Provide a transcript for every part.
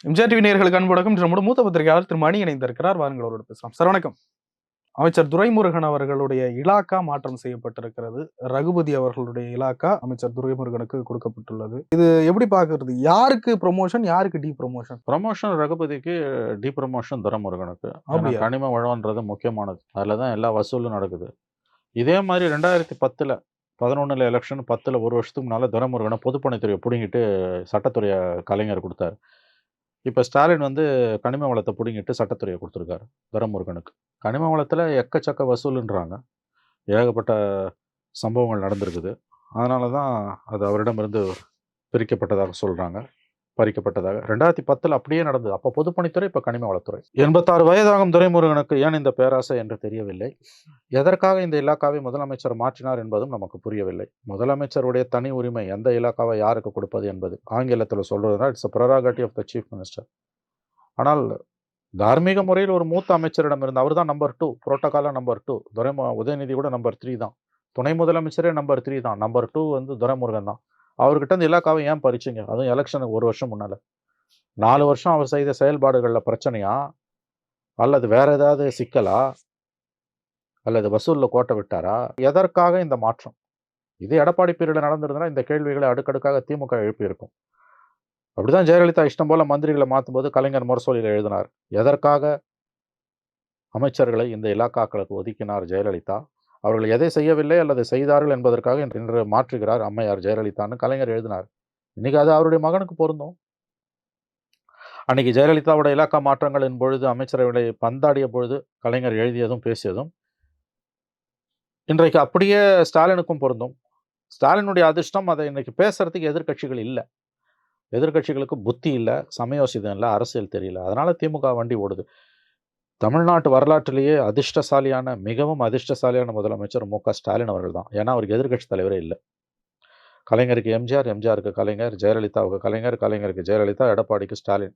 MGR TV நேயர்களுக்கு அன்பு வணக்கம். நம்முடைய மூத்த பத்திரிகையாளர் திரு மணி இணைந்திருக்கிறார். வாருங்கள் அவரோடு பேசலாம். சார் வணக்கம். அமைச்சர் துரைமுருகன் அவர்களுடைய இலாக்கா மாற்றம் செய்யப்பட்டிருக்கிறது. ரகுபதி அவர்களுடைய இலாக்கா அமைச்சர் துரைமுருகனுக்கு கொடுக்கப்பட்டுள்ளது. இது எப்படி பார்க்கிறது? யாருக்கு ப்ரொமோஷன், யாருக்கு டி ப்ரொமோஷன்? ப்ரமோஷன் ரகுபதிக்கு, டி ப்ரமோஷன் துரைமுருகனுக்கு. ஏன்னா அப்படியா? கனிம வளம்ன்றது முக்கியமானது. அதில் தான் எல்லா வசூலும் நடக்குது. இதே மாதிரி 2010ல் 11ல் எலெக்ஷன் 10ல் ஒரு வருஷத்துக்கு முன்னால் துரைமுருகனை பொதுப்பணித்துறையை பிடுங்கிட்டு சட்டத்துறையை கலைஞர் கொடுத்தாரு. இப்போ ஸ்டாலின் வந்து கனிம வளத்தை பிடுங்கிட்டு சட்டத்துறையை கொடுத்துருக்காரு துரைமுருகனுக்கு. கனிம வளத்தில் எக்கச்சக்க வசூலுன்றாங்க. ஏகப்பட்ட சம்பவங்கள் நடந்திருக்குது. அதனால தான் அது அவரிடமிருந்து பிரிக்கப்பட்டதாக சொல்கிறாங்க, பறிக்கப்பட்டதாக. 2010ல் அப்படியே நடந்தது. அப்போ பொதுப்பணித்துறை, இப்போ கனிம வளத்துறை. 86 வயதாகும் துரைமுருகனுக்கு ஏன் இந்த பேராசை என்று தெரியவில்லை. எதற்காக இந்த இலாக்காவை முதலமைச்சர் மாற்றினார் என்பதும் நமக்கு புரியவில்லை. முதலமைச்சருடைய தனி உரிமை எந்த இலாக்காவை யாருக்கு கொடுப்பது என்பது. ஆங்கிலத்தில் சொல்றதுனா it's a prerogative of the chief minister. ஆனால் தார்மீக முறையில் ஒரு மூத்த அமைச்சரிடம் இருந்து, அவர் தான் நம்பர் 2, புரோட்டோகால நம்பர் 2. உதயநிதி கூட நம்பர் 3 தான். துணை முதலமைச்சரே நம்பர் 3 தான். நம்பர் 2 வந்து துரைமுருகன் தான். அவர்கிட்ட இந்த இலாக்காவை ஏன் பறிச்சிங்க? அதுவும் எலெக்ஷனுக்கு ஒரு வருஷம் முன்னால. 4 வருஷம் அவர் செய்த செயல்பாடுகளில் பிரச்சனையா, அல்லது வேற ஏதாவது சிக்கலா, அல்லது வசூலில் கோட்டை விட்டாரா? எதற்காக இந்த மாற்றம்? இது எடப்பாடி பீரியடில் நடந்திருந்தா இந்த கேள்விகளை அடுக்கடுக்காக திமுக எழுப்பியிருக்கும். அப்படிதான் ஜெயலலிதா இஷ்டம் போல மந்திரிகளை மாற்றும்போது கலைஞர் முரசொலியில் எழுதினார். எதற்காக அமைச்சர்களை இந்த இலாக்காக்களுக்கு ஒதுக்கினார் ஜெயலலிதா? அவர்கள் எதை செய்யவில்லை அல்லது செய்தார்கள் என்பதற்காக இன்று மாற்றுகிறார் அம்மையார் ஜெயலலிதான்னு கலைஞர் எழுதினார். இன்னைக்கு அது அவருடைய மகனுக்கு பொருந்தும். அன்னைக்கு ஜெயலலிதாவோட இலாக்கா மாற்றங்களின் பொழுது, அமைச்சரவைகளை பந்தாடிய பொழுது கலைஞர் எழுதியதும் பேசியதும் இன்றைக்கு அப்படியே ஸ்டாலினுக்கும் பொருந்தும். ஸ்டாலினுடைய அதிர்ஷ்டம், அதை இன்னைக்கு பேசுறதுக்கு எதிர்க்கட்சிகள் இல்லை. எதிர்க்கட்சிகளுக்கு புத்தி இல்லை, சமயோசிதம் இல்லை, அரசியல் தெரியல. அதனால திமுக வண்டி ஓடுது. தமிழ்நாட்டு வரலாற்றிலேயே அதிர்ஷ்டசாலியான, மிகவும் அதிர்ஷ்டசாலியான முதலமைச்சர் மு.க. ஸ்டாலின் அவர்கள் தான். ஏன்னா அவருக்கு எதிர்க்கட்சி தலைவரே இல்லை. கலைஞருக்கு எம்ஜிஆர், எம்ஜிஆருக்கு கலைஞர், ஜெயலலிதாவுக்கு கலைஞர், கலைஞருக்கு ஜெயலலிதா, எடப்பாடிக்கு ஸ்டாலின்.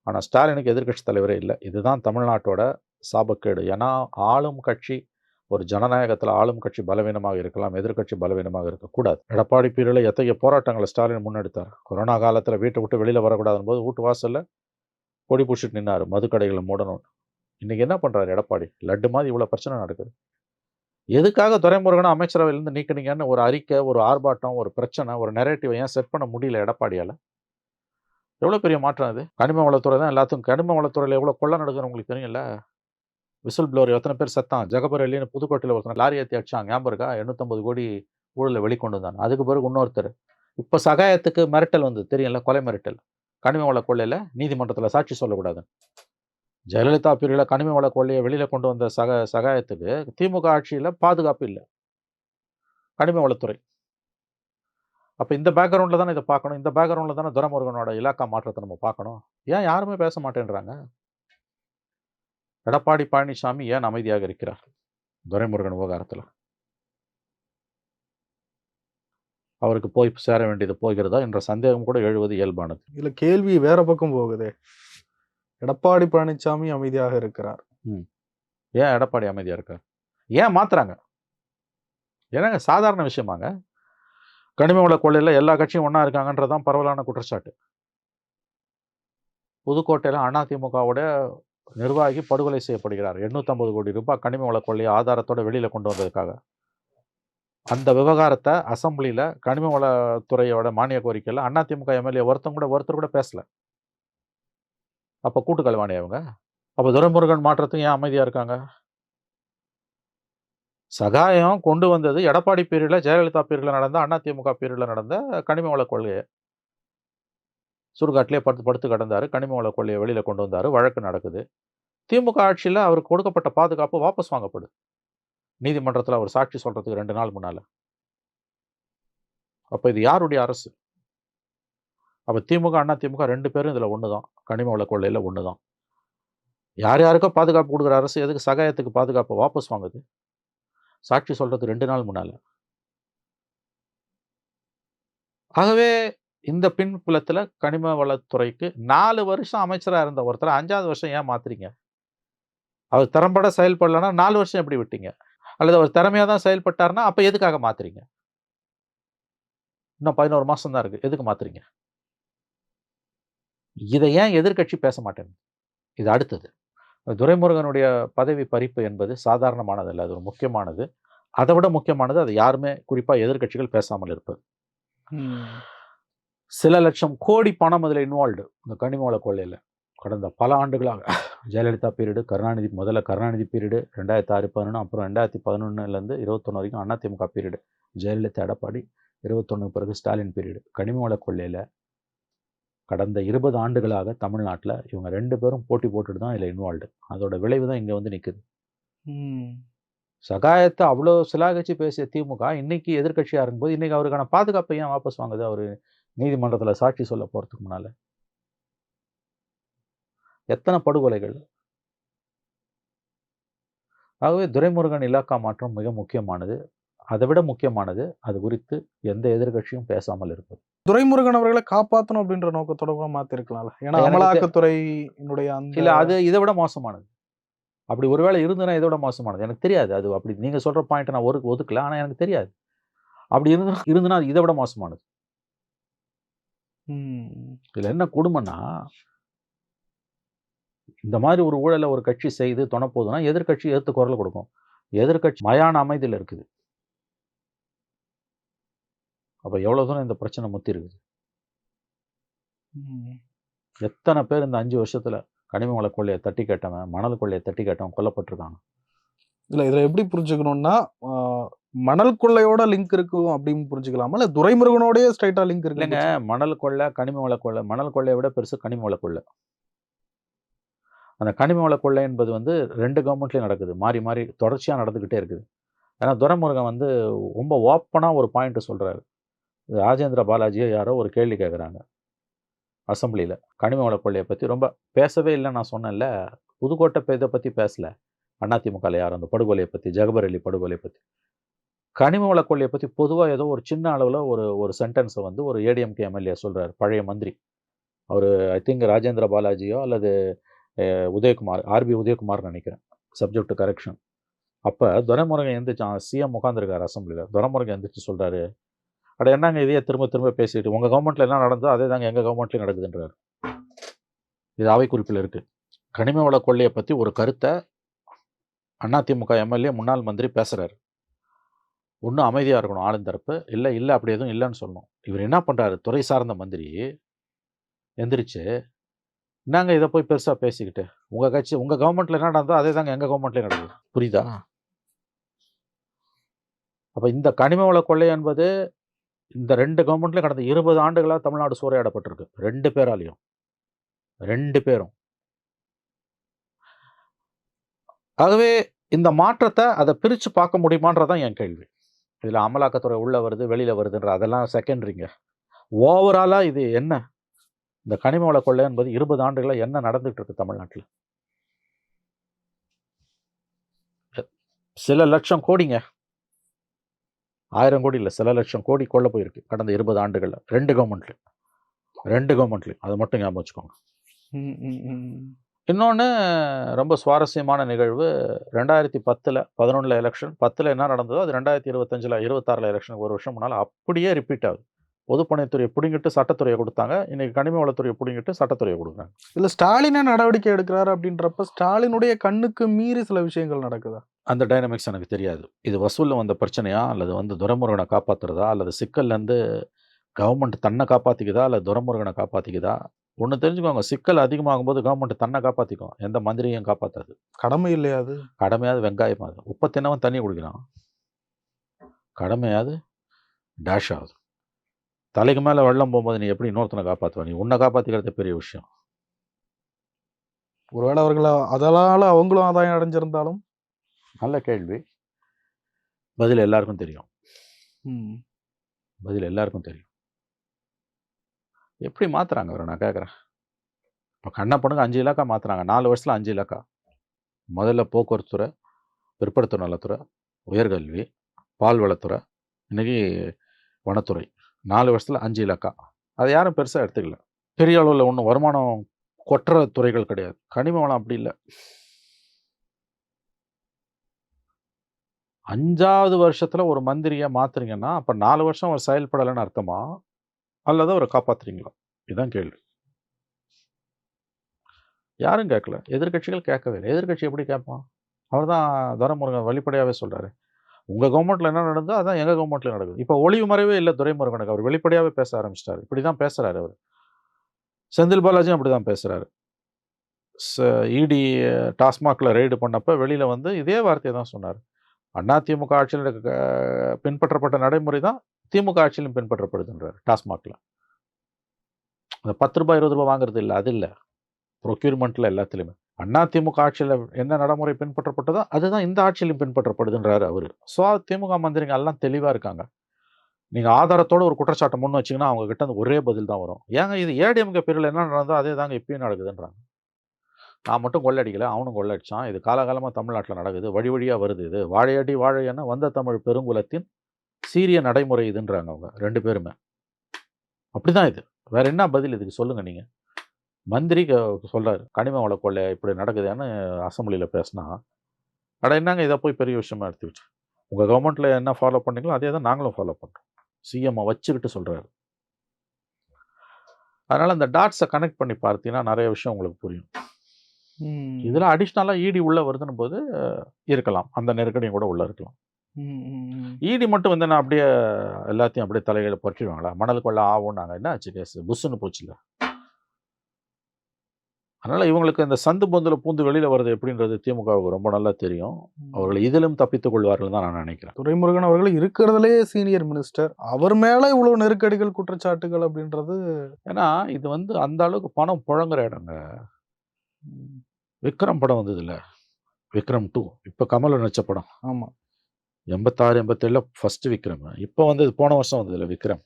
ஆனால் ஸ்டாலினுக்கு எதிர்க்கட்சி தலைவரே இல்லை. இதுதான் தமிழ்நாட்டோட சாபக்கேடு. ஏன்னா ஆளும் கட்சி, ஒரு ஜனநாயகத்தில் ஆளும் கட்சி பலவீனமாக இருக்கலாம், எதிர்க்கட்சி பலவீனமாக இருக்கக்கூடாது. எடப்பாடி பீரியடில் எத்தகைய போராட்டங்களை ஸ்டாலின் முன்னெடுத்தார். கொரோனா காலத்தில் வீட்டை விட்டு வெளியில் வரக்கூடாதுன்னு போது வீட்டு வாசலில் கொடி பிடிச்சிட்டு நின்னார், மதுக்கடைகளை மூடணும். இன்னைக்கு என்ன பண்ணுறாரு எடப்பாடி? லட்டு மாதிரி இவ்வளோ பிரச்சனை நடக்குது. எதுக்காக துரைமுருகனை அமைச்சரவையிலேருந்து நீக்கினீங்கன்னு ஒரு அறிக்கை, ஒரு ஆர்ப்பாட்டம், ஒரு பிரச்சனை, ஒரு நெரேட்டிவ் ஏன் செட் பண்ண முடியல எடப்பாடியால்? எவ்வளோ பெரிய மாற்றம் அது. கனிம வளத்துறை தான் எல்லாத்துக்கும். கனிம வளத்துறையில் எவ்வளோ கொள்ளை நடக்குதுன்னு உங்களுக்கு தெரியும்ல. விசில் ப்ளோவர் எத்தனை பேர் செத்தான்? ஜகபர் அலின்னு புதுக்கோட்டையில் ஒருத்தன் லாரி ஏற்றி அடிச்சாங்க, ஞாபகம் இருக்கா? 850 கோடி ஊழலை வெளிக்கொண்டு வந்தாங்க. அதுக்கு பிறகு இன்னொருத்தர் இப்போ சகாயத்துக்கு மிரட்டல் வந்து தெரியும்ல, கொலை மிரட்டல். கனிம வள கொள்ளையில் நீதிமன்றத்தில் சாட்சி சொல்லக்கூடாது. ஜெயலலிதா பீரியடில் கனிம வள கொள்ளையை வெளியில் கொண்டு வந்த சகாயத்துக்கு திமுக ஆட்சியில் பாதுகாப்பு இல்லை, கனிம வளத்துறை. அப்போ இந்த பேக்ரவுண்டில் தானே இதை பார்க்கணும். இந்த பேக்ரவுண்டில் தானே துரைமுருகனோட இலாக்கா மாற்றத்தை நம்ம பார்க்கணும். ஏன் யாருமே பேச மாட்டேன்றாங்க? எடப்பாடி பழனிசாமி ஏன் அமைதியாக இருக்கிறார் துரைமுருகன் விவகாரத்தில்? அவருக்கு போய் சேர வேண்டியது போகிறதா என்ற சந்தேகம் கூட எழுவது இயல்பானது. இல்ல, கேள்வி வேற பக்கம் போகுதே. எடப்பாடி பழனிசாமி அமைதியாக இருக்கிறார். ஏன் எடப்பாடி அமைதியாக இருக்கார்? ஏன் மாத்துறாங்க? ஏன்னாங்க சாதாரண விஷயமாங்க. கனிம வள கொள்ளையில் எல்லா கட்சியும் ஒன்றா இருக்காங்கன்றதான் பரவலான குற்றச்சாட்டு. புதுக்கோட்டையில் அதிமுகவோட நிர்வாகி படுகொலை செய்யப்படுகிறார். 850 கோடி ரூபாய் கனிம வள கொள்ளையை ஆதாரத்தோட வெளியில் கொண்டு வந்ததுக்காக. அந்த விவகாரத்தை அசம்பிளியில் கனிம வளத்துறையோட மானிய கோரிக்கையில் அதிமுக எம்எல்ஏ ஒருத்தர் கூட பேசல. அப்போ கூட்டு கலவாணி அவங்க. அப்போ துரைமுருகன் மாற்றத்துக்கு ஏன் அமைதியாக இருக்காங்க? சகாயம் கொண்டு வந்தது எடப்பாடி பீரியடில், ஜெயலலிதா பீரியடில் நடந்த, அதிமுக பீரியடில் நடந்த கனிம வள கொள்ளையை. சுடுகாட்டிலே படுத்து கிடந்தார், கனிம வள கொள்ளையை வெளியில் கொண்டு வந்தார், வழக்கு நடக்குது. திமுக ஆட்சியில் அவருக்கு கொடுக்கப்பட்ட பாதுகாப்பு வாபஸ் வாங்கப்படுது. நீதிமன்றத்தில் அவர் சாட்சி சொல்றதுக்கு 2 நாள் முன்னால. அப்போ இது யாருடைய அரசு? அப்போ திமுக, அதிமுக 2 பேரும் இதில் ஒன்று தான். கனிம வள கொள்ளையில் ஒன்று தான். யார் யாருக்கோ பாதுகாப்பு கொடுக்குற அரசு எதுக்கு சகாயத்துக்கு பாதுகாப்பு வாபஸ் வாங்குது? சாட்சி சொல்றது 2 நாள் முன்னால. ஆகவே இந்த பின்புலத்தில் கனிம வளத்துறைக்கு 4 வருஷம் அமைச்சராக இருந்த ஒருத்தர் 5வது வருஷம் ஏன் மாத்துறீங்க? அவர் திறம்பட செயல்படலைன்னா 4 வருஷம் எப்படி விட்டீங்க? அல்லது அவர் திறமையாக தான் செயல்பட்டார்னா அப்போ எதுக்காக மாத்துறீங்க? இன்னும் 11 மாதம் தான் இருக்கு, எதுக்கு மாத்துறீங்க? இதை ஏன் எதிர்க்கட்சி பேச மாட்டேன்? இது அடுத்தது. துரைமுருகனுடைய பதவி பறிப்பு என்பது சாதாரணமானதல்ல. அது ஒரு முக்கியமானது. அதை விட முக்கியமானது, அது யாருமே குறிப்பா எதிர்க்கட்சிகள் பேசாமல் இருப்பது. சில லட்சம் கோடி பணம் அதில் இன்வால்வ்டு இந்த கனிம வள கொள்ளையில் கடந்த பல ஆண்டுகளாக. ஜெயலலிதா பீரியடு, கருணாநிதி, முதல்ல கருணாநிதி பீரியடு 2006-11, அப்புறம் 2011லேருந்து 21 வரைக்கும் அதிமுக பீரியடு, ஜெயலலிதா, எடப்பாடி, 21 பிறகு ஸ்டாலின் பீரியடு. கனிம வள கொள்ளையில் கடந்த 20 ஆண்டுகளாக தமிழ்நாட்டில் இவங்க 2 பேரும் போட்டி போட்டுட்டு தான் இதில் இன்வால்வ்டு. அதோட விளைவு தான் இங்கே வந்து நிற்குது. சகாயத்தை அவ்வளோ சிலாகச்சி பேசிய திமுக இன்னைக்கு எதிர்க்கட்சியாக இருக்கும்போது இன்னைக்கு அவருக்கான பாதுகாப்பை ஏன் வாபஸ் வாங்குது? அவர் நீதிமன்றத்தில் சாட்சி சொல்ல போகிறதுக்கு முன்னால் எத்தனை படுகொலைகள். ஆகவே துரைமுருகன் இலாக்கா மாற்றம் மிக முக்கியமானது. அதை விட முக்கியமானது, அது குறித்து எந்த எதிர்க்கட்சியும் பேசாமல் இருப்பது. துரைமுருகன் அவர்களை காப்பாற்றணும் அப்படின்ற நோக்கத்தோட கூட மாத்திருக்கலாம்ல. ஏன்னா அமலாக்கத்துறையினுடைய இல்ல, அது இதை விட மோசமானது. அப்படி ஒருவேளை இருந்ததுன்னா இதை விட மோசமானது. எனக்கு தெரியாது. அது அப்படி நீங்க சொல்ற பாயிண்ட் நான் ஒதுக்கல. ஆனா எனக்கு தெரியாது. அப்படி இருந்ததுன்னா அது இதை விட மோசமானது. இதுல என்ன கொடுமைன்னா, இந்த மாதிரி ஒரு ஊழலை ஒரு கட்சி செய்து தொணப்போதுன்னா எதிர்க்கட்சி எதிர்த்து குரல் கொடுக்கும். எதிர்க்கட்சி மயான அமைதியில் இருக்குது. அப்ப எவ்வளவு தூரம் இந்த பிரச்சனை முத்தி இருக்குது. எத்தனை பேர் இந்த 5 வருஷத்துல கனிம வள கொள்ளையை தட்டி கேட்டவன், மணல் கொள்ளையை தட்டி கேட்டவன் கொல்லப்பட்டிருக்காங்க. இல்ல, இதுல எப்படி புரிஞ்சுக்கணும்னா, மணல் கொள்ளையோட லிங்க் இருக்கும் அப்படின்னு புரிஞ்சுக்கலாமா, இல்ல துரைமுருகனோடய ஸ்ட்ரைட்டா லிங்க் இருக்கு? இல்லைங்க, மணல் கொள்ளை, கனிம வள கொள்ளை. மணல் கொள்ளையை விட பெருசு கனிம வள கொள்ளை. அந்த கனிம வள கொள்ளை என்பது வந்து 2 கவர்மெண்ட்லையும் நடக்குது. மாறி மாறி தொடர்ச்சியாக நடந்துக்கிட்டே இருக்குது. ஏன்னா துரைமுருகன் வந்து ரொம்ப ஓப்பனாக ஒரு பாயிண்ட் சொல்கிறாரு. ராஜேந்திர பாலாஜியை யாரோ ஒரு கேள்வி கேட்குறாங்க அசம்பிளியில். கனிம வள கொள்ளையை பற்றி ரொம்ப பேசவே இல்லை. நான் சொன்னேன்ல, புதுக்கோட்டை இதை பற்றி பேசலை. அதிமுகவில் யாரும் அந்த படுகொலையை பற்றி, ஜகபர் அலி படுகொலையை பற்றி, கனிம வள கொள்ளையை பற்றி பொதுவாக ஏதோ ஒரு சின்ன அளவில் ஒரு சென்டென்ஸை வந்து ஒரு ஏடிஎம்கே எம்எல்ஏ சொல்கிறார், பழைய மந்திரி. அவர் ஐ திங்க் ராஜேந்திர பாலாஜியோ அல்லது உதயகுமார், ஆர்பி உதயகுமார் நினைக்கிறேன், சப்ஜெக்ட் டு கரெக்ஷன். அப்போ துரைமுருகன் எந்திரிச்சான், சிஎம் உட்காந்துருக்காரு அசம்பிளியில். துரைமுருகன் எந்திரிச்சு சொல்கிறாரு, அட என்னங்க இதையே திரும்ப திரும்ப பேசிட்டு, உங்கள் கவர்மெண்ட்டில் என்ன நடந்தோ அதே தாங்க எங்கள் கவர்மெண்ட்லேயும் நடக்குதுன்றார். இது அவை குறிப்பில் இருக்குது. கனிம வள கொள்ளையை பற்றி ஒரு கருத்தை அதிமுக எம்எல்ஏ முன்னாள் மந்திரி பேசுகிறார். ஒன்றும் அமைதியாக இருக்கணும் ஆளுந்தரப்பு, இல்லை இல்லை அப்படி எதுவும் இல்லைன்னு சொல்லணும். இவர் என்ன பண்ணுறாரு, துறை சார்ந்த மந்திரி எந்திரிச்சு, என்னங்க இதை போய் பெருசாக பேசிக்கிட்டு, உங்கள் கட்சி உங்கள் கவர்மெண்ட்டில் என்ன நடந்தோ அதே தாங்க எங்கள் கவர்மெண்ட்லேயும் நடக்குது, புரியுதா? அப்போ இந்த கனிம வள கொள்ளை என்பது இந்த 2 கவர்மெண்ட்லையும் கடந்த 20 ஆண்டுகளாக தமிழ்நாடு சூறையாடப்பட்டிருக்கு. 2 பேராலையும், 2 பேரும். ஆகவே இந்த மாற்றத்தை அதை பிரித்து பார்க்க முடியுமான்றதான் என் கேள்வி. இதில் அமலாக்கத்துறை உள்ளே வருது வெளியில் வருதுன்ற அதெல்லாம் செகண்டரிங்க. ஓவராலாக இது என்ன, இந்த கனிம வள கொள்ளை என்பது 20 ஆண்டுகளாக என்ன நடந்துகிட்டு இருக்கு தமிழ்நாட்டில்? சில லட்சம் கோடிங்க, 1000 கோடி இல்லை, சில லட்சம் கோடி கொள்ள போயிருக்கு கடந்த 20 ஆண்டுகளில் 2 கவர்மெண்ட்லையும். அதை மட்டும் ஞாபகம் வச்சுக்கோங்க. இன்னொன்று ரொம்ப சுவாரஸ்யமான நிகழ்வு, 2010, 11 எலெக்ஷன், 10 என்ன நடந்ததோ அது 2025, 26 எலெக்ஷனுக்கு ஒரு வருஷம் முன்னால் அப்படியே ரிப்பீட் ஆகுது. பொதுப்பணித்துறையை பிடிங்கிட்டு சட்டத்துறையை கொடுத்தாங்க. இன்னைக்கு கனிம வளத்துறையை பிடிங்கிட்டு சட்டத்துறையை கொடுக்குறாங்க. இல்லை, ஸ்டாலினே நடவடிக்கை எடுக்கிறாரு அப்படின்றப்ப ஸ்டாலினுடைய கண்ணுக்கு மீறி சில விஷயங்கள் நடக்குதா? அந்த டைனமிக்ஸ் எனக்கு தெரியாது. இது வசூலில் வந்த பிரச்சனையா, அல்லது வந்து துரைமுருகனை காப்பாற்றுறதா, அல்லது சிக்கல்லேருந்து கவர்மெண்ட் தன்னை காப்பாற்றிக்குதா, அல்லது துரைமுருகனை காப்பாற்றிக்குதா? ஒன்று தெரிஞ்சுக்கோங்க, சிக்கல் அதிகமாகும்போது கவர்மெண்ட் தன்னை காப்பாற்றிக்கும், எந்த மந்திரியும் காப்பாற்றாது. கடமை இல்லையாது? கடமையாவது வெங்காயமாவது. உப்பை தின்னவன் தண்ணி குடிக்கிறான், கடமையாவது டேஷ் ஆகுது. தலைக்கு மேலே வெள்ளம் போகும்போது நீ எப்படி இன்னொருத்தனை காப்பாற்றுவ? நீ உன்னை காப்பாற்றிக்கிறது பெரிய விஷயம். ஒருவேளை அவர்கள் அதனால அவங்களும் ஆதாயம் அடைஞ்சிருந்தாலும்? நல்ல கேள்வி. பதில் எல்லாருக்கும் தெரியும். பதில் எல்லாருக்கும் தெரியும். எப்படி மாற்றுறாங்க அவரை நான் கேட்குறேன். இப்போ கண்ணப்பனுக்கு 5 இலாக்கா மாற்றுறாங்க, 4 வருஷத்தில் 5 இலாக்கா. முதல்ல போக்குவரத்து துறை, பிற்படுத்தும் நலத்துறை, உயர்கல்வி, பால்வளத்துறை, இன்றைக்கி வனத்துறை. 4 வருஷத்தில் 5 இலாக்கா. அதை யாரும் பெருசாக எடுத்துக்கல. பெரிய அளவில் ஒன்றும் வருமானம் கொட்டுற துறைகள் கிடையாது. கனிம வளம் அப்படி இல்லை. 5வது வருஷத்தில் ஒரு மந்திரியை மாற்றுறீங்கன்னா அப்போ 4 வருஷம் அவர் செயல்படலைன்னு அர்த்தமா, அல்லது அவரை காப்பாற்றுறீங்களா? இதுதான் கேள்வி. யாரும் கேட்கல. எதிர்க்கட்சிகள் கேட்கவே இல்லை. எதிர்க்கட்சி எப்படி கேட்பான்? அவர் தான் துரைமுருகன் வெளிப்படையாவே சொல்றாரு. உங்க கவர்மெண்ட்ல என்ன நடந்ததோ அதான் எங்க கவர்மெண்ட்ல நடக்குது. இப்போ ஒளிவு மறைவே இல்ல துரைமுருகனுக்கு. அவர் வெளிப்படையாவே பேச ஆரம்பிச்சிட்டாரு. இப்படிதான் பேசுறாரு அவரு. செந்தில் பாலாஜியும் அப்படிதான் பேசுறாரு. இடி டாஸ்மாக்ல ரெய்டு பண்ணப்ப வெளியில வந்து இதே வார்த்தையை தான் சொன்னாரு. அதிமுக ஆட்சியில் பின்பற்றப்பட்ட நடைமுறை தான் திமுக ஆட்சியிலும் பின்பற்றப்படுதுன்றாரு டாஸ்மாக்ல. அந்த ரூ. 10 ரூ. 20 வாங்குறது இல்ல. அது இல்ல. ப்ரொக்யூர்மெண்ட்ல எல்லாத்துலயுமே. அதிமுக ஆட்சியில என்ன நடைமுறை பின்பற்றப்பட்டதோ அதுதான் இந்த ஆட்சியிலும் பின்பற்றப்படுதுன்றாரு அவரு. திமுக மந்திரிங்க எல்லாம் தெளிவா இருக்காங்க. நீங்க ஆதாரத்தோட ஒரு குற்றச்சாட்டை முன் வச்சீங்கன்னா அவங்க கிட்ட அந்த ஒரே பதில் தான் வரும். ஏங்க இது ஏடிஎம்கே பீரியட்ல என்ன நடந்ததோ அதே தாங்க இப்பயும் நடக்குதுன்றாங்க. நான் மட்டும் கொள்ளடிக்கல, அவனும் கொள்ளடிச்சான். இது காலகாலமா தமிழ்நாட்டுல நடக்குது. வழி வழியா வருது இது. வாழையடி வாழையென வந்த தமிழ் பெருங்குலத்தின் சீரிய நடைமுறை இதுன்றாங்க அவங்க 2 பேருமே. அப்படிதான் இது. வேற என்ன பதில் இதுக்கு சொல்லுங்க நீங்க? மந்திரி சொல்றாரு, கனிம வள கொள்ளை இப்படி நடக்குதுன்னு அசெம்பிளியில பேசினா, அட என்னங்க இதை போய் பெரிய விஷயமா எடுத்துக்கிட்டு. உங்க கவர்மெண்ட்ல என்ன ஃபாலோ பண்ணீங்களோ அதே தான் நாங்களும் ஃபாலோ பண்றோம். சிஎம் வச்சுக்கிட்டு சொல்றாரு. அதனால அந்த டாட்ஸை கனெக்ட் பண்ணி பார்த்தீங்கன்னா நிறைய விஷயம் உங்களுக்கு புரியும். இதுல அடிஷ்னலா இடி உள்ள வருதுன்னு போது இருக்கலாம். அந்த நெருக்கடியும் கூட உள்ள இருக்கலாம். இடி மட்டும் வந்து நான் அப்படியே எல்லாத்தையும் அப்படியே தலைகளை பற்றிடுவாங்களா? மணல் கொள்ள ஆகும்னாங்க. என்ன ஆச்சு கேஸ்? புஷ்ஷுன்னு போச்சுல. அதனால இவங்களுக்கு இந்த சந்து பொந்துல பூந்து வெளியில வருது எப்படின்றது திமுகவுக்கு ரொம்ப நல்லா தெரியும். அவர்கள் இதிலும் தப்பித்துக் கொள்வார்கள் தான் நான் நினைக்கிறேன். துரைமுருகன் அவர்கள் இருக்கிறதுலே சீனியர் மினிஸ்டர். அவர் மேல இவ்வளவு நெருக்கடிகள், குற்றச்சாட்டுகள் அப்படின்றது. ஏன்னா இது வந்து அந்த அளவுக்கு பணம் புழங்குற இடங்க. விக்ரம் படம் வந்தது இல்ல, விக்ரம் 2 இப்ப கமல் நடிச்ச படம். ஆமா. 86, 87 ஃபர்ஸ்ட் விக்ரம். இப்போ வந்து போன வருஷம் வந்தது இல்ல விக்ரம்.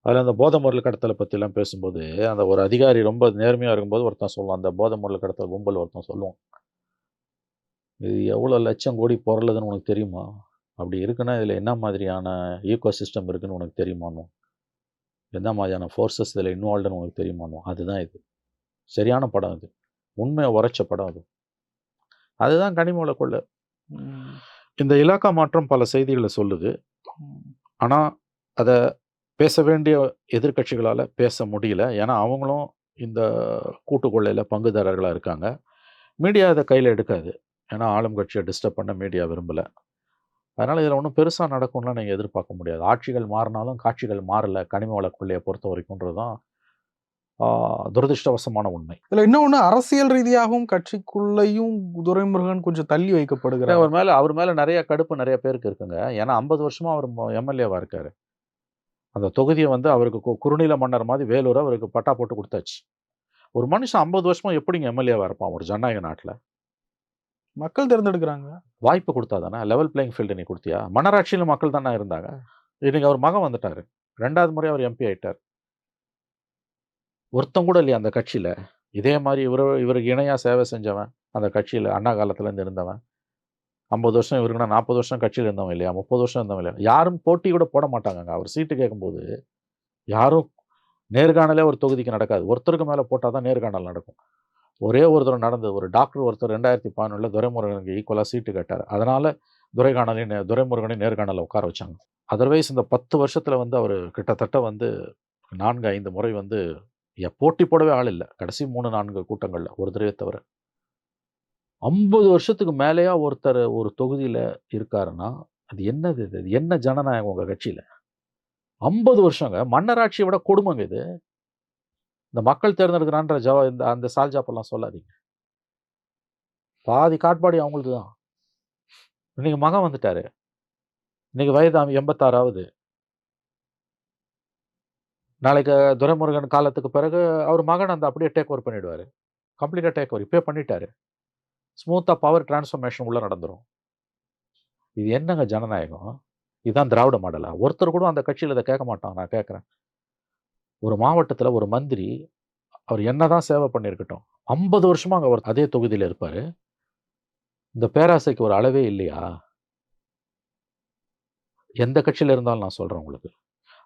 அதில் அந்த போதை பொருள் கடத்தலை பற்றிலாம் பேசும்போது அந்த ஒரு அதிகாரி ரொம்ப நேர்மையாக இருக்கும்போது ஒருத்தன் சொல்லுவான், அந்த போதை பொருள் கடத்தல் கும்பல் ஒருத்தன் சொல்லுவான், இது எவ்வளோ லட்சம் கோடி பொருளுதுன்னு உனக்கு தெரியுமா? அப்படி இருக்குன்னா இதில் என்ன மாதிரியான ஈகோ சிஸ்டம் இருக்குன்னு உனக்கு தெரியுமானோ? என்ன மாதிரியான ஃபோர்ஸஸ் இதில் இன்வால்வ்டுன்னு உனக்கு தெரியுமானோ? அதுதான் இது. சரியான படம் இது. உண்மையை உரைச்ச படம் அது. அதுதான் கனிம கொள்ளை. இந்த இலாக்கா மாற்றம் பல செய்திகளை சொல்லுது. ஆனால் அதை பேச வேண்டிய எதிர்க்கட்சிகளால் பேச முடியல. ஏன்னா அவங்களும் இந்த கூட்டுக்கொள்ளையில் பங்குதாரர்களாக இருக்காங்க. மீடியா அதை கையில் எடுக்காது. ஏன்னா ஆளும் கட்சியை டிஸ்டர்ப் பண்ண மீடியா விரும்பலை. அதனால் இதில் ஒன்றும் பெருசாக நடக்கும்லாம் நீங்கள் எதிர்பார்க்க முடியாது. ஆட்சிகள் மாறினாலும் காட்சிகள் மாறலை கனிம வள கொள்ளையை பொறுத்த வரைக்கும்ன்றது தான் துரதிருஷ்டவசமான உண்மை. இதில் இன்னொன்று, அரசியல் ரீதியாகவும் கட்சிக்குள்ளேயும் துரைமுருகன் கொஞ்சம் தள்ளி வைக்கப்படுகிறார். அவர் மேலே நிறைய கடுப்பு நிறைய பேருக்கு இருக்குங்க. ஏன்னா 50 வருஷமாக அவர் எம்எல்ஏவாக இருக்கார். அந்த தொகுதியை வந்து அவருக்கு குறுநில மன்னர் மாதிரி வேலூரை அவருக்கு பட்டா போட்டு கொடுத்தாச்சு. ஒரு மனுஷன் 50 வருஷமா எப்படிங்க எம்எல்ஏவா இருப்பான் ஒரு ஜனநாயக நாட்டில்? மக்கள் தேர்ந்தெடுக்கிறாங்க. வாய்ப்பு கொடுத்தா தானே. லெவல் பிளேயிங் ஃபீல்டு நீ கொடுத்தியா? மன்னராட்சியிலும் மக்கள் தானே இருந்தாங்க. இன்னைக்கு அவர் மகன் வந்துட்டாரு. 2வது முறை அவர் எம்பி ஆயிட்டார். ஒருத்தம் கூட இல்லையா அந்த கட்சியில்? இதே மாதிரி இவருக்கு இணையாக சேவை செஞ்சவன் அந்த கட்சியில் அண்ணா காலத்துலேருந்து இருந்தவன். 50 வருஷம் இவருக்குன்னா 40 வருஷம் கட்சியில் இருந்தவன் இல்லையா? 30 வருஷம் இருந்தவன் இல்லையா? யாரும் போட்டி கூட போட மாட்டாங்க. அவர் சீட்டு கேட்கும்போது யாரும் நேர்காணலே ஒரு தொகுதிக்கு நடக்காது. ஒருத்தருக்கு மேலே போட்டால் தான் நேர்காணல் நடக்கும். ஒரே ஒரு தடவை நடந்தது. ஒரு டாக்டர் ஒருத்தர் 2011 துரைமுருகனுக்கு ஈக்குவலாக சீட்டு கேட்டார். அதனால் துரைமுருகனை நேர்காணலில் உட்கார வச்சாங்க. அதர்வைஸ் இந்த 10 வருஷத்தில் வந்து அவர் கிட்டத்தட்ட வந்து 4-5 முறை வந்து போட்டி போடவே ஆள் இல்லை. கடைசி 3-4 கூட்டங்களில் ஒரு தடவை தவிர. 50 வருஷத்துக்கு மேலேயா ஒருத்தர் ஒரு தொகுதியில் இருக்காருன்னா அது என்னது? இது என்ன ஜனநாயகம் உங்கள் கட்சியில்? 50 வருஷங்க. மன்னராட்சியை விட கொடுமைங்க இது. இந்த மக்கள் தேர்ந்தெடுக்கிறான்ற அந்த சால்ஜாப்பெல்லாம் சொல்லாதீங்க. பாதி காட்பாடி அவங்களுக்கு தான். இன்னைக்கு மகன் வந்துட்டாரு. இன்னைக்கு வயது 86ஆவது. நாளைக்கு துரைமுருகன் காலத்துக்கு பிறகு அவர் மகன் அந்த அப்படியே டேக் ஓவர் பண்ணிடுவார். கம்ப்ளீட்டாக டேக் ஓவர் இப்போயே பண்ணிட்டாரு. ஸ்மூத்தாக பவர் டிரான்ஸ்ஃபர்மேஷன் உள்ளே நடந்துடும். இது என்னங்க ஜனநாயகம்? இதுதான் திராவிட மாடலா? ஒருத்தர் கூட அந்த கட்சியில் இதை கேட்க மாட்டான். நான் கேட்குறேன். ஒரு மாவட்டத்தில் ஒரு மந்திரி அவர் என்னதான் சேவை பண்ணியிருக்கட்டும், 50 வருஷமா அங்கே அவர் அதே தொகுதியில் இருப்பார். இந்த பேராசைக்கு ஒரு அளவே இல்லையா? எந்த கட்சியில் இருந்தாலும் நான் சொல்கிறேன் உங்களுக்கு.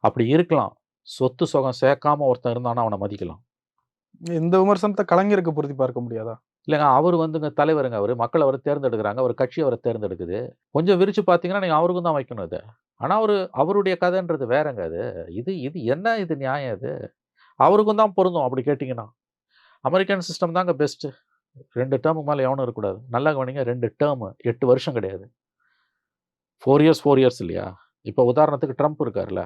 அப்படி இருக்கலாம். சொத்து சுகம் சேர்க்காம ஒருத்தன் இருந்தானா அவனை மதிக்கலாம். இந்த விமர்சனத்தை கலைஞருக்கு பொருத்தி பார்க்க முடியாதா? இல்லைங்க, அவர் வந்துங்க தலைவருங்க. அவர் மக்கள் அவரை தேர்ந்தெடுக்கிறாங்க. ஒரு கட்சி அவரை தேர்ந்தெடுக்குது. கொஞ்சம் விரிச்சு பார்த்தீங்கன்னா நீங்கள் அவருக்கும் தான் வைக்கணும் இது. ஆனால் அவருடைய கதைன்றது வேறங்க அது. இது என்ன இது நியாயம் இது? அவருக்கும் தான் பொருந்தும் அப்படி கேட்டிங்கன்னா. அமெரிக்கன் சிஸ்டம் தாங்க பெஸ்ட்டு. 2 டேர்முக்கு மேலே எவனும் இருக்கக்கூடாது. நல்லா கவனிங்க, 2 டேர்மு 8 வருஷம் கிடையாது. 4 இயர்ஸ் 4 இயர்ஸ் இல்லையா? இப்போ உதாரணத்துக்கு ட்ரம்ப் இருக்கார்ல,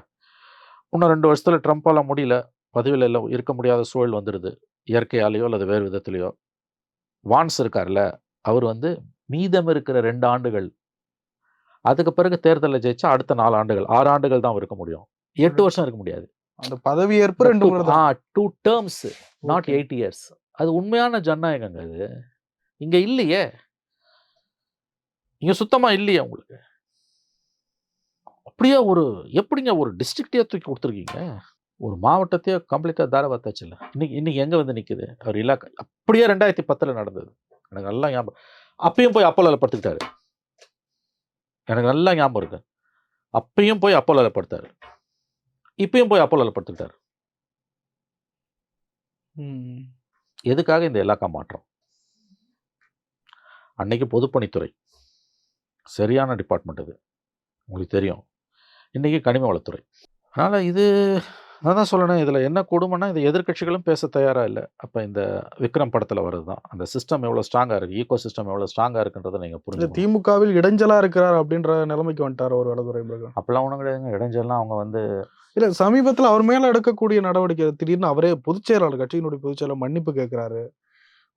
இன்னும் 2 வருஷத்துல ட்ரம்ப்பால முடியல, பதவியில இல்ல இருக்க முடியாத சூழல் வந்துடுது. இயற்கையாலேயோ அல்லது வேறு விதத்திலயோ. வான்ஸ் இருக்கார்ல, அவர் வந்து மீதம் இருக்கிற 2 ஆண்டுகள், அதுக்கு பிறகு தேர்தல்ல ஜெயிச்சா அடுத்த 4 ஆண்டுகள், 6 ஆண்டுகள் தான் அவர் இருக்க முடியும். 8 வருஷம் இருக்க முடியாது. அந்த பதவியேற்பு 2 முறை தான். 2 டேர்ம்ஸ், நாட் ஓகே. 8 இயர்ஸ். அது உண்மையான ஜனநாயகங்க அது. இங்க இல்லையே. இங்க சுத்தமா இல்லையே உங்களுக்கு. அப்படியே எப்படிங்க ஒரு டிஸ்ட்ரிக்ட்டே தூக்கி குடுத்துருக்கீங்க? ஒரு மாவட்டத்தையே கம்ப்ளீட்டா தார வார்த்தாச்சுல்ல. இன்னைக்கு எங்க வந்து நிக்குது? அவர் இலாக்கா அப்படியே 2010ல நடந்தது. எனக்கு நல்லா ஞாபகம். அப்பயும் போய் அப்போலோல படுத்துக்கிட்டாரு. எனக்கு நல்லா ஞாபகம் இருக்கு. அப்பயும் போய் அப்போலோல படுத்தாரு. இப்பயும் போய் அப்போலோல படுத்துக்கிட்டாரு. ம். எதுக்காக இந்த இலாக்கா மாற்றம்? அன்னைக்கு பொதுப்பணித்துறை. சரியான டிபார்ட்மெண்ட் அது. உங்களுக்கு தெரியும். இன்னைக்கு கனிம வளத்துறை. அதனால இது அதான் சொல்றேனே, இதுல என்ன கொடுமைன்னா, இது எதிர்க்கட்சிகளும் பேச தயாரா இல்ல. அப்ப இந்த விக்ரம் படத்துல வர்றது தான். அந்த சிஸ்டம் எவ்வளோ ஸ்ட்ராங்கா இருக்கு, ஈகோ சிஸ்டம் எவ்வளோ ஸ்ட்ராங்கா இருக்குன்றத நீங்க இல்ல புரிஞ்சுக்கணும். திமுகவில் இடைஞ்சலா இருக்கிறார் அப்படின்ற நிலைமைக்கு வந்துட்டார் ஒரு துரைமுருகன். அப்பலாம் ஒண்ணும் கிடையாதுங்க. இடைஞ்சல்லாம் அவங்க வந்து இல்ல சமீபத்துல அவர் மேல எடுக்கக்கூடிய நடவடிக்கை திடீர்னு அவரே பொதுச் செயலாளர், கட்சியினுடைய பொதுச் செயலாளர் மன்னிப்பு கேட்கிறாரு.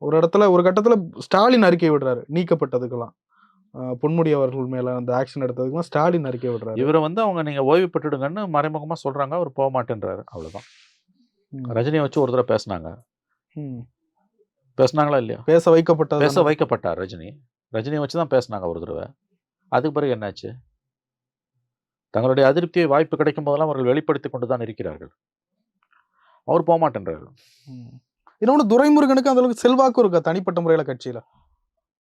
ஒரு கட்டத்துல ஸ்டாலின் அறிக்கை விடுறாரு நீக்கப்பட்டதுக்கெல்லாம். பொன்முடி அவர்கள் மேல அந்த ஆக்ஷன் எடுத்ததுக்கெல்லாம் ஸ்டாலின் அறிக்கை விடுறாரு. இவரை வந்து அவங்க நீங்க ஓய்வு பெற்றுடுங்கன்னு மறைமுகமா சொல்றாங்க. அவர் போக மாட்டேன்றாரு. அவ்வளவுதான். ம். ரஜினியை வச்சு ஒரு தடவை பேசினாங்க. ம். பேசினாங்களா இல்லையா? பேச வைக்கப்பட்டது. பேச வைக்கப்பட்டார் ரஜினி. ரஜினியை வச்சு தான் பேசினாங்க ஒரு தடவை. அதுக்கு பிறகு என்னாச்சு? தங்களுடைய அதிருப்தியை வாய்ப்பு கிடைக்கும் போதெல்லாம் அவர்கள் வெளிப்படுத்திக் கொண்டு தான் இருக்கிறார்கள். அவர் போக மாட்டேன்றாரு. இன்னொன்னு துரைமுருகனுக்கு அந்த அளவுக்கு செல்வாக்கு இருக்கா தனிப்பட்ட முறையில கட்சியில?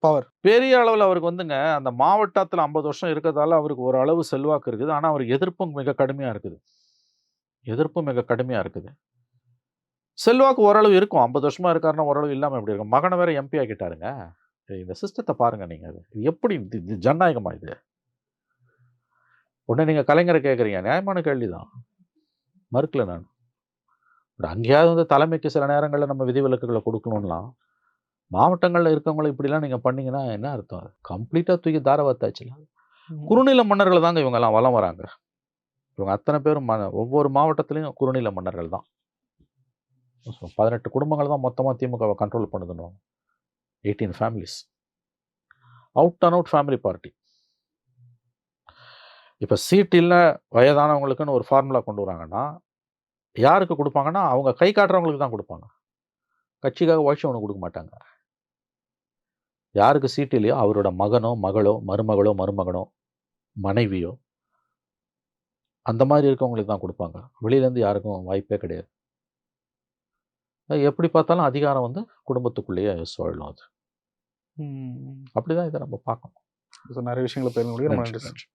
பவர். பெரிய அளவுல அவருக்கு வந்துங்க அந்த மாவட்டத்துல 50 வருஷம் இருக்கிறதால அவருக்கு ஒரு அளவு செல்வாக்கு இருக்குது. ஆனா அவருக்கு எதிர்ப்பும் மிக கடுமையா இருக்குது. எதிர்ப்பும் மிக கடுமையா இருக்குது. செல்வாக்கு ஓரளவு இருக்கும். 50 வருஷமா இருக்காருன்னா ஓரளவு இல்லாம எப்படி இருக்கும்? மகனை வேற எம்பி ஆக்கிட்டாருங்க. இந்த சிஸ்டத்தை பாருங்க நீங்க. இது எப்படி இது ஜனநாயகமா இது? உடனே நீங்க கலைஞரை கேட்குறீங்க. நியாயமான கேள்விதான். மறுக்கல நான். அங்கேயாவது வந்து தலைமைக்கு சில நேரங்களில் நம்ம விதிவிலக்குகளை கொடுக்கணும்லாம். மாவட்டங்களில் இருக்கவங்களை இப்படிலாம் நீங்கள் பண்ணீங்கன்னா என்ன அர்த்தம்? கம்ப்ளீட்டாக தூக்கி தார வார்த்தாச்சுல. குறுநில மன்னர்கள் தாங்க இவங்கெல்லாம் வலம் வராங்க. இவங்க அத்தனை பேரும் ஒவ்வொரு மாவட்டத்திலையும் குறுநில மன்னர்கள் தான். 18 குடும்பங்கள் தான் மொத்தமாக திமுகவை கண்ட்ரோல் பண்ணுதுன்னு. 18 families. Out and out family party. இப்போ சீட் இல்லை வயதானவங்களுக்குன்னு ஒரு ஃபார்முலா கொண்டு வராங்கன்னா, யாருக்கு கொடுப்பாங்கன்னா அவங்க கை காட்டுறவங்களுக்கு தான் கொடுப்பாங்க. கட்சிக்காக உழைச்சவனுக்கு கொடுக்க மாட்டாங்க. யாருக்கு சீட் இல்லையோ அவரோட மகனோ மகளோ மருமகனோ மனைவியோ அந்த மாதிரி இருக்கவங்களுக்கு தான் கொடுப்பாங்க. வெளியிலேருந்து யாருக்கும் வாய்ப்பே கிடையாது. எப்படி பார்த்தாலும் அதிகாரம் வந்து குடும்பத்துக்குள்ளேயே சுழலும் அது. அப்படிதான் இதை நம்ம பார்க்கணும். நிறைய விஷயங்களை பகிர்ந்து முடியும். ரொம்ப நன்றி.